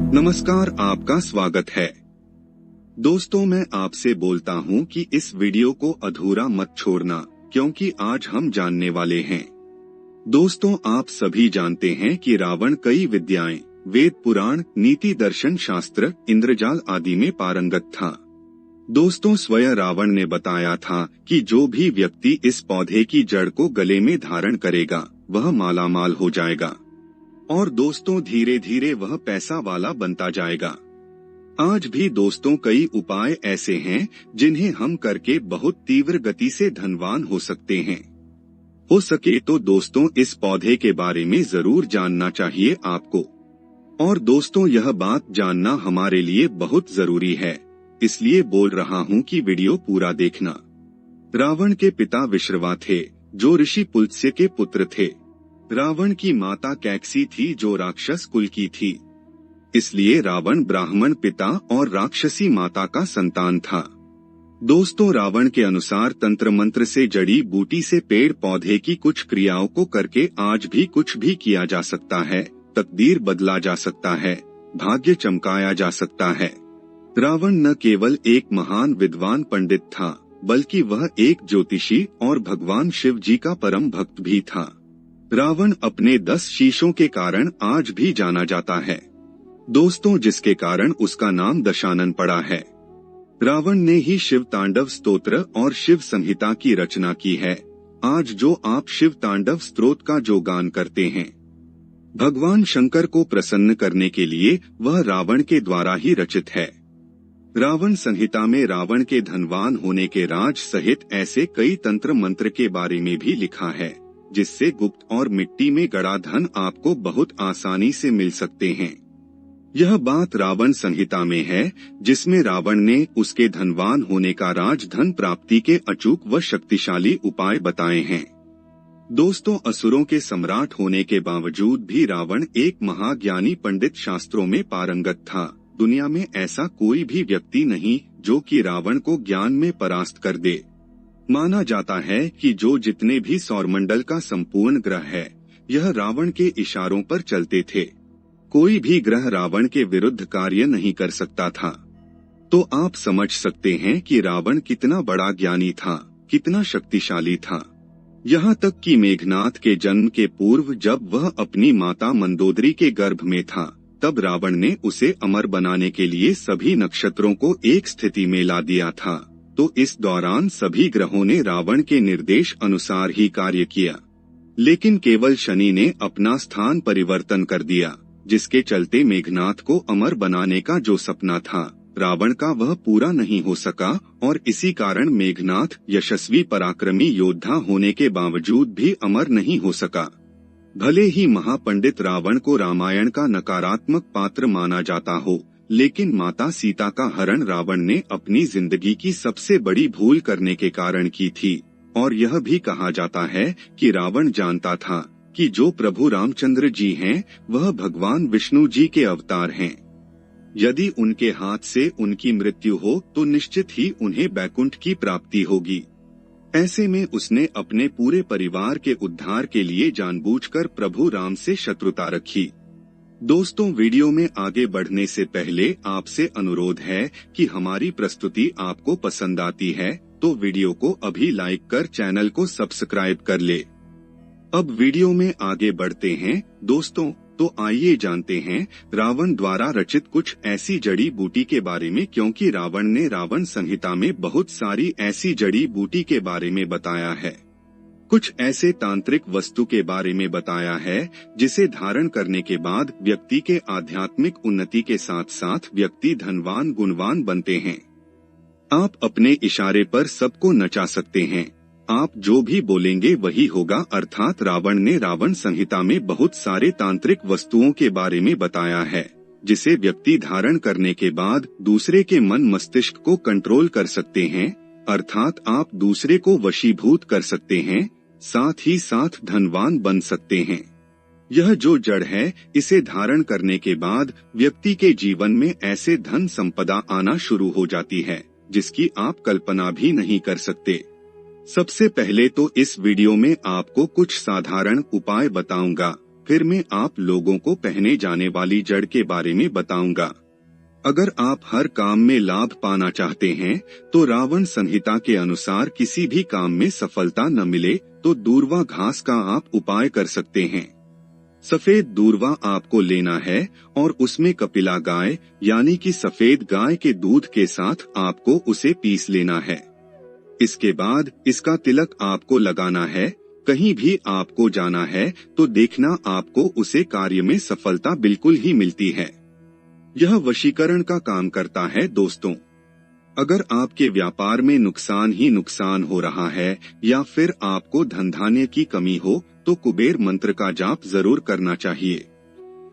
नमस्कार, आपका स्वागत है। दोस्तों, मैं आपसे बोलता हूं कि इस वीडियो को अधूरा मत छोड़ना, क्योंकि आज हम जानने वाले हैं। दोस्तों, आप सभी जानते हैं कि रावण कई विद्याएं, वेद पुराण, नीति दर्शन शास्त्र, इंद्रजाल आदि में पारंगत था। दोस्तों, स्वयं रावण ने बताया था कि जो भी व्यक्ति इस पौधे की जड़ को गले में धारण करेगा वह मालामाल हो जाएगा और दोस्तों धीरे धीरे वह पैसा वाला बनता जाएगा। आज भी दोस्तों कई उपाय ऐसे हैं जिन्हें हम करके बहुत तीव्र गति से धनवान हो सकते हैं। हो सके तो दोस्तों इस पौधे के बारे में जरूर जानना चाहिए आपको। और दोस्तों यह बात जानना हमारे लिए बहुत जरूरी है, इसलिए बोल रहा हूँ कि वीडियो पूरा देखना। रावण के पिता विश्रवा थे, जो ऋषि पुलत्स्य के पुत्र थे। रावण की माता कैकसी थी, जो राक्षस कुल की थी। इसलिए रावण ब्राह्मण पिता और राक्षसी माता का संतान था। दोस्तों, रावण के अनुसार तंत्र मंत्र से, जड़ी बूटी से, पेड़ पौधे की कुछ क्रियाओं को करके आज भी कुछ भी किया जा सकता है, तकदीर बदला जा सकता है, भाग्य चमकाया जा सकता है। रावण न केवल एक महान विद्वान पंडित था, बल्कि वह एक ज्योतिषी और भगवान शिव जी का परम भक्त भी था। रावण अपने 10 शीशों के कारण आज भी जाना जाता है, दोस्तों, जिसके कारण उसका नाम दशानन पड़ा है। रावण ने ही शिव तांडव स्तोत्र और शिव संहिता की रचना की है। आज जो आप शिव तांडव स्तोत्र का जो गान करते हैं, भगवान शंकर को प्रसन्न करने के लिए, वह रावण के द्वारा ही रचित है। रावण संहिता में रावण के धनवान होने के राज सहित ऐसे कई तंत्र मंत्र के बारे में भी लिखा है, जिससे गुप्त और मिट्टी में गड़ा धन आपको बहुत आसानी से मिल सकते हैं। यह बात रावण संहिता में है, जिसमें रावण ने उसके धनवान होने का राज धन प्राप्ति के अचूक व शक्तिशाली उपाय बताए हैं। दोस्तों, असुरों के सम्राट होने के बावजूद भी रावण एक महाज्ञानी पंडित, शास्त्रों में पारंगत था। दुनिया में ऐसा कोई भी व्यक्ति नहीं जो कि रावण को ज्ञान में परास्त कर दे। माना जाता है कि जो जितने भी सौरमंडल का संपूर्ण ग्रह है, यह रावण के इशारों पर चलते थे। कोई भी ग्रह रावण के विरुद्ध कार्य नहीं कर सकता था। तो आप समझ सकते हैं कि रावण कितना बड़ा ज्ञानी था, कितना शक्तिशाली था। यहाँ तक कि मेघनाथ के जन्म के पूर्व जब वह अपनी माता मंदोदरी के गर्भ में था, तब रावण ने उसे अमर बनाने के लिए सभी नक्षत्रों को एक स्थिति में ला दिया था। तो इस दौरान सभी ग्रहों ने रावण के निर्देश अनुसार ही कार्य किया, लेकिन केवल शनि ने अपना स्थान परिवर्तन कर दिया, जिसके चलते मेघनाथ को अमर बनाने का जो सपना था रावण का, वह पूरा नहीं हो सका और इसी कारण मेघनाथ यशस्वी पराक्रमी योद्धा होने के बावजूद भी अमर नहीं हो सका। भले ही महापंडित रावण को रामायण का नकारात्मक पात्र माना जाता हो, लेकिन माता सीता का हरण रावण ने अपनी जिंदगी की सबसे बड़ी भूल करने के कारण की थी। और यह भी कहा जाता है कि रावण जानता था कि जो प्रभु रामचंद्र जी हैं, वह भगवान विष्णु जी के अवतार हैं। यदि उनके हाथ से उनकी मृत्यु हो तो निश्चित ही उन्हें बैकुंठ की प्राप्ति होगी। ऐसे में उसने अपने पूरे परिवार के उद्धार के लिए जानबूझकर प्रभु राम से शत्रुता रखी। दोस्तों, वीडियो में आगे बढ़ने से पहले आपसे अनुरोध है कि हमारी प्रस्तुति आपको पसंद आती है तो वीडियो को अभी लाइक कर चैनल को सब्सक्राइब कर ले। अब वीडियो में आगे बढ़ते हैं दोस्तों, तो आइए जानते हैं रावण द्वारा रचित कुछ ऐसी जड़ी बूटी के बारे में, क्योंकि रावण ने रावण संहिता में बहुत सारी ऐसी जड़ी बूटी के बारे में बताया है। कुछ ऐसे तांत्रिक वस्तु के बारे में बताया है जिसे धारण करने के बाद व्यक्ति के आध्यात्मिक उन्नति के साथ साथ व्यक्ति धनवान गुणवान बनते हैं। आप अपने इशारे पर सबको नचा सकते हैं। आप जो भी बोलेंगे वही होगा, अर्थात रावण ने रावण संहिता में बहुत सारे तांत्रिक वस्तुओं के बारे में बताया है, जिसे व्यक्ति धारण करने के बाद दूसरे के मन मस्तिष्क को कंट्रोल कर सकते हैं, अर्थात आप दूसरे को वशीभूत कर सकते हैं, साथ ही साथ धनवान बन सकते हैं। यह जो जड़ है, इसे धारण करने के बाद व्यक्ति के जीवन में ऐसे धन संपदा आना शुरू हो जाती है जिसकी आप कल्पना भी नहीं कर सकते। सबसे पहले तो इस वीडियो में आपको कुछ साधारण उपाय बताऊंगा फिर मैं आप लोगों को पहने जाने वाली जड़ के बारे में बताऊंगा। अगर आप हर काम में लाभ पाना चाहते हैं तो रावण संहिता के अनुसार किसी भी काम में सफलता न मिले तो दूर्वा घास का आप उपाय कर सकते हैं। सफेद दूर्वा आपको लेना है और उसमें कपिला गाय यानी कि सफेद गाय के दूध के साथ आपको उसे पीस लेना है। इसके बाद इसका तिलक आपको लगाना है। कहीं भी आपको जाना है तो देखना आपको उसे कार्य में सफलता बिल्कुल ही मिलती है। यह वशीकरण का काम करता है दोस्तों। अगर आपके व्यापार में नुकसान ही नुकसान हो रहा है या फिर आपको धन-धान्य की कमी हो तो कुबेर मंत्र का जाप जरूर करना चाहिए।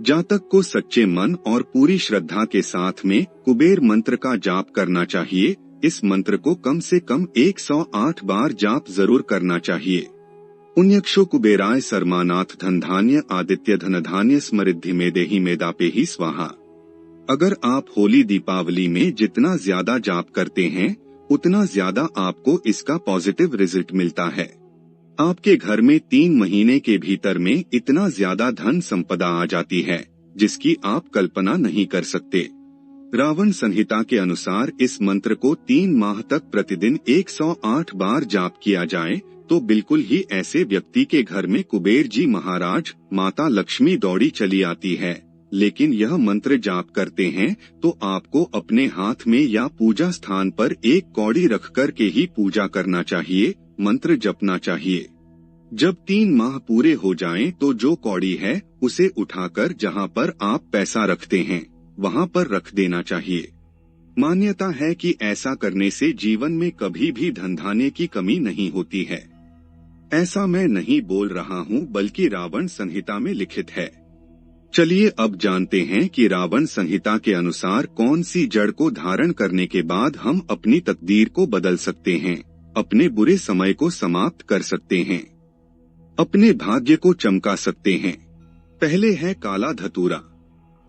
जातक को सच्चे मन और पूरी श्रद्धा के साथ में कुबेर मंत्र का जाप करना चाहिए। इस मंत्र को कम से कम 108 बार जाप जरूर करना चाहिए। उन्यक्षो कुबेराय सर्मानाथ धनधान्य आदित्य धनधान्य समृद्धि में देहि मेदापे ही स्वाहा। अगर आप होली दीपावली में जितना ज्यादा जाप करते हैं उतना ज्यादा आपको इसका पॉजिटिव रिजल्ट मिलता है। आपके घर में 3 महीने के भीतर में इतना ज्यादा धन संपदा आ जाती है जिसकी आप कल्पना नहीं कर सकते। रावण संहिता के अनुसार इस मंत्र को 3 माह तक प्रतिदिन 108 बार जाप किया जाए तो बिल्कुल ही ऐसे व्यक्ति के घर में कुबेर जी महाराज माता लक्ष्मी दौड़ी चली आती है। लेकिन यह मंत्र जाप करते हैं तो आपको अपने हाथ में या पूजा स्थान पर एक कौड़ी रख कर के ही पूजा करना चाहिए, मंत्र जपना चाहिए। जब 3 माह पूरे हो जाएं तो जो कौड़ी है उसे उठाकर जहां पर आप पैसा रखते हैं वहां पर रख देना चाहिए। मान्यता है कि ऐसा करने से जीवन में कभी भी धन-धान्य की कमी नहीं होती है। ऐसा मैं नहीं बोल रहा हूं बल्कि रावण संहिता में लिखित है। चलिए अब जानते हैं कि रावण संहिता के अनुसार कौन सी जड़ को धारण करने के बाद हम अपनी तकदीर को बदल सकते हैं, अपने बुरे समय को समाप्त कर सकते हैं, अपने भाग्य को चमका सकते हैं। पहले है काला धतूरा।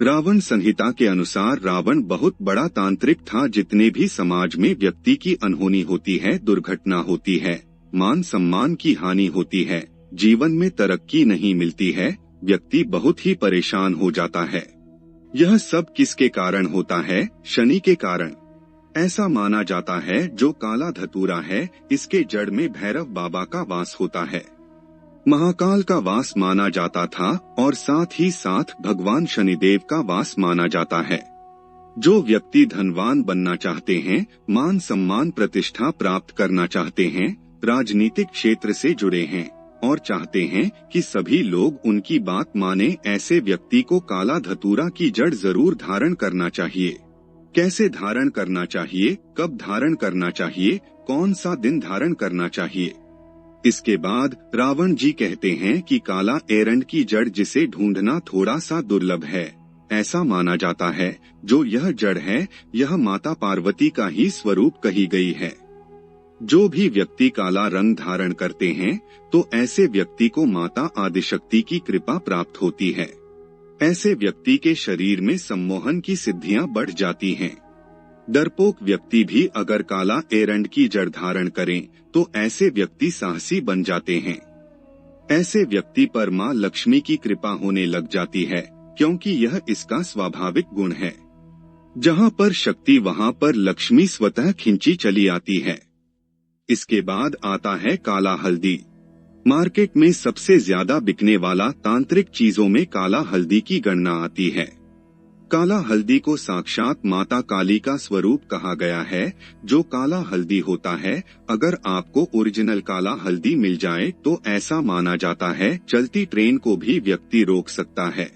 रावण संहिता के अनुसार रावण बहुत बड़ा तांत्रिक था। जितने भी समाज में व्यक्ति की अनहोनी होती है, दुर्घटना होती है, मान सम्मान की हानि होती है, जीवन में तरक्की नहीं मिलती है, व्यक्ति बहुत ही परेशान हो जाता है। यह सब किसके कारण होता है? शनि के कारण। ऐसा माना जाता है जो काला धतूरा है इसके जड़ में भैरव बाबा का वास होता है, महाकाल का वास माना जाता था और साथ ही साथ भगवान शनिदेव का वास माना जाता है। जो व्यक्ति धनवान बनना चाहते हैं, मान सम्मान प्रतिष्ठा प्राप्त करना चाहते हैं, राजनीतिक क्षेत्र से जुड़े हैं और चाहते हैं कि सभी लोग उनकी बात माने, ऐसे व्यक्ति को काला धतूरा की जड़ जरूर धारण करना चाहिए। कैसे धारण करना चाहिए, कब धारण करना चाहिए, कौन सा दिन धारण करना चाहिए? इसके बाद रावण जी कहते हैं कि काला एरंड की जड़ जिसे ढूंढना थोड़ा सा दुर्लभ है। ऐसा माना जाता है जो यह जड़ है यह माता पार्वती का ही स्वरूप कही गई है। जो भी व्यक्ति काला रंग धारण करते हैं तो ऐसे व्यक्ति को माता आदिशक्ति की कृपा प्राप्त होती है। ऐसे व्यक्ति के शरीर में सम्मोहन की सिद्धियां बढ़ जाती हैं। डरपोक व्यक्ति भी अगर काला एरंड की जड़ धारण करें तो ऐसे व्यक्ति साहसी बन जाते हैं। ऐसे व्यक्ति पर मां लक्ष्मी की कृपा होने लग जाती है क्योंकि यह इसका स्वाभाविक गुण है। जहां पर शक्ति वहां पर लक्ष्मी स्वतः खिंची चली आती है। इसके बाद आता है काला हल्दी। मार्केट में सबसे ज्यादा बिकने वाला तांत्रिक चीजों में काला हल्दी की गणना आती है। काला हल्दी को साक्षात माता काली का स्वरूप कहा गया है। जो काला हल्दी होता है, अगर आपको ओरिजिनल काला हल्दी मिल जाए तो ऐसा माना जाता है चलती ट्रेन को भी व्यक्ति रोक सकता है।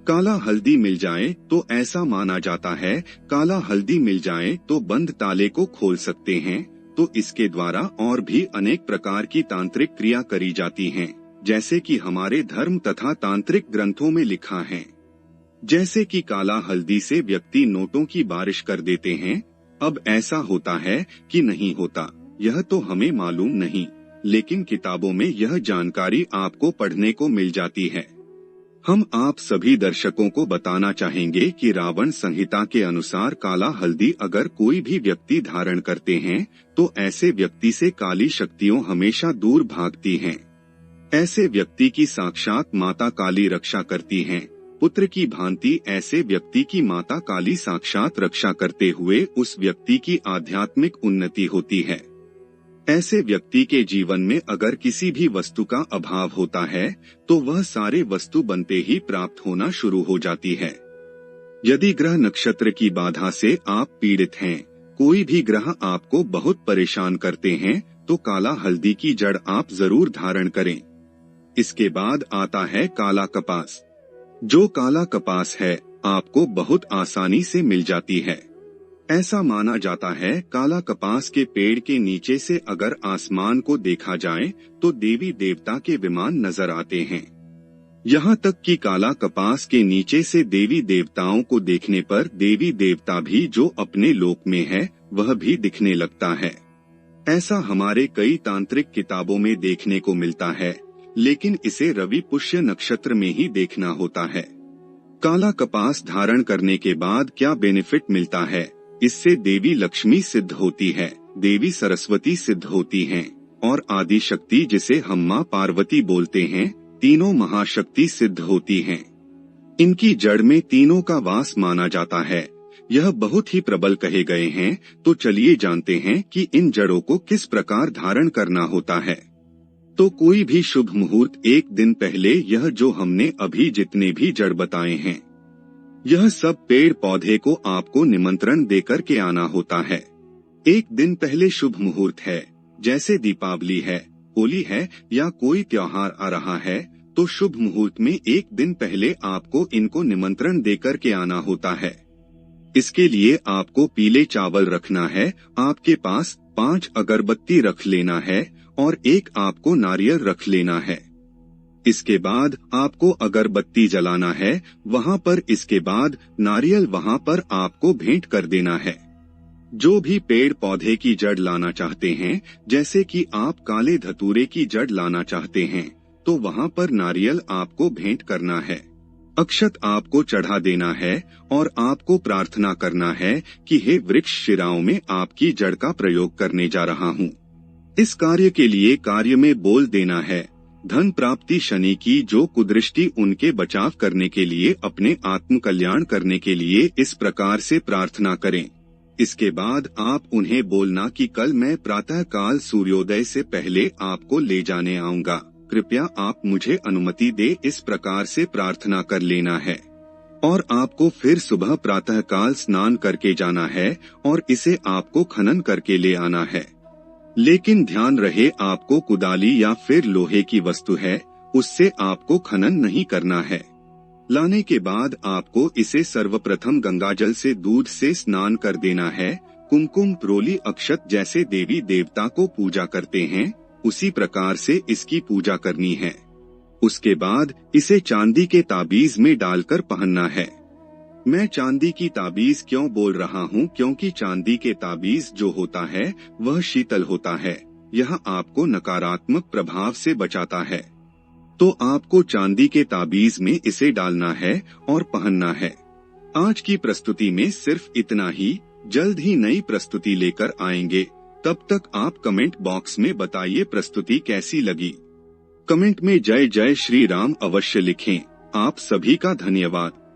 काला हल्दी मिल जाए तो ऐसा माना जाता है काला हल्दी मिल जाए तो बंद ताले को खोल सकते हैं। तो इसके द्वारा और भी अनेक प्रकार की तांत्रिक क्रिया करी जाती हैं, जैसे कि हमारे धर्म तथा तांत्रिक ग्रंथों में लिखा है। जैसे कि काला हल्दी से व्यक्ति नोटों की बारिश कर देते हैं। अब ऐसा होता है कि नहीं होता, यह तो हमें मालूम नहीं, लेकिन किताबों में यह जानकारी आपको पढ़ने को मिल जाती है। हम आप सभी दर्शकों को बताना चाहेंगे कि रावण संहिता के अनुसार काला हल्दी अगर कोई भी व्यक्ति धारण करते हैं तो ऐसे व्यक्ति से काली शक्तियां हमेशा दूर भागती हैं। ऐसे व्यक्ति की साक्षात माता काली रक्षा करती हैं। पुत्र की भांति ऐसे व्यक्ति की माता काली साक्षात रक्षा करते हुए उस व्यक्ति की आध्यात्मिक उन्नति होती है। ऐसे व्यक्ति के जीवन में अगर किसी भी वस्तु का अभाव होता है तो वह सारे वस्तु बनते ही प्राप्त होना शुरू हो जाती है। यदि ग्रह नक्षत्र की बाधा से आप पीड़ित हैं, कोई भी ग्रह आपको बहुत परेशान करते हैं, तो काला हल्दी की जड़ आप जरूर धारण करें। इसके बाद आता है काला कपास। जो काला कपास है आपको बहुत आसानी से मिल जाती है। ऐसा माना जाता है काला कपास के पेड़ के नीचे से अगर आसमान को देखा जाए तो देवी देवता के विमान नजर आते हैं। यहाँ तक कि काला कपास के नीचे से देवी देवताओं को देखने पर देवी देवता भी जो अपने लोक में है वह भी दिखने लगता है। ऐसा हमारे कई तांत्रिक किताबों में देखने को मिलता है, लेकिन इसे रवि पुष्य नक्षत्र में ही देखना होता है। काला कपास धारण करने के बाद क्या बेनिफिट मिलता है? इससे देवी लक्ष्मी सिद्ध होती है, देवी सरस्वती सिद्ध होती हैं, और आदि शक्ति जिसे हम मां पार्वती बोलते हैं, तीनों महाशक्ति सिद्ध होती हैं। इनकी जड़ में तीनों का वास माना जाता है। यह बहुत ही प्रबल कहे गए हैं। तो चलिए जानते हैं कि इन जड़ों को किस प्रकार धारण करना होता है। तो कोई भी शुभ मुहूर्त एक दिन पहले यह जो हमने अभी जितने भी जड़ बताए हैं, यह सब पेड़ पौधे को आपको निमंत्रण देकर के आना होता है। एक दिन पहले शुभ मुहूर्त है, जैसे दीपावली है, होली है या कोई त्योहार आ रहा है, तो शुभ मुहूर्त में एक दिन पहले आपको इनको निमंत्रण देकर के आना होता है। इसके लिए आपको पीले चावल रखना है, आपके पास 5 अगरबत्ती रख लेना है और एक आपको नारियल रख लेना है। इसके बाद आपको अगरबत्ती जलाना है वहाँ पर, इसके बाद नारियल वहाँ पर आपको भेंट कर देना है। जो भी पेड़ पौधे की जड़ लाना चाहते हैं, जैसे कि आप काले धतूरे की जड़ लाना चाहते हैं, तो वहाँ पर नारियल आपको भेंट करना है, अक्षत आपको चढ़ा देना है और आपको प्रार्थना करना है कि हे वृक्ष शिराओं में आपकी जड़ का प्रयोग करने जा रहा हूँ। इस कार्य के लिए कार्य में बोल देना है धन प्राप्ति शनि की जो कुदृष्टि उनके बचाव करने के लिए अपने आत्म कल्याण करने के लिए इस प्रकार से प्रार्थना करें। इसके बाद आप उन्हें बोलना कि कल मैं प्रातः काल सूर्योदय से पहले आपको ले जाने आऊँगा, कृपया आप मुझे अनुमति दे। इस प्रकार से प्रार्थना कर लेना है और आपको फिर सुबह प्रातः काल स्नान करके जाना है और इसे आपको खनन करके ले आना है। लेकिन ध्यान रहे आपको कुदाली या फिर लोहे की वस्तु है उससे आपको खनन नहीं करना है। लाने के बाद आपको इसे सर्वप्रथम गंगाजल से दूध से स्नान कर देना है। कुमकुम प्रोली अक्षत जैसे देवी देवता को पूजा करते हैं उसी प्रकार से इसकी पूजा करनी है। उसके बाद इसे चांदी के ताबीज में डालकर पहनना है। मैं चांदी की ताबीज क्यों बोल रहा हूँ? क्योंकि चांदी के ताबीज जो होता है वह शीतल होता है, यह आपको नकारात्मक प्रभाव से बचाता है। तो आपको चांदी के ताबीज में इसे डालना है और पहनना है। आज की प्रस्तुति में सिर्फ इतना ही। जल्द ही नई प्रस्तुति लेकर आएंगे। तब तक आप कमेंट बॉक्स में बताइए प्रस्तुति कैसी लगी। कमेंट में जय जय श्री राम अवश्य लिखें। आप सभी का धन्यवाद।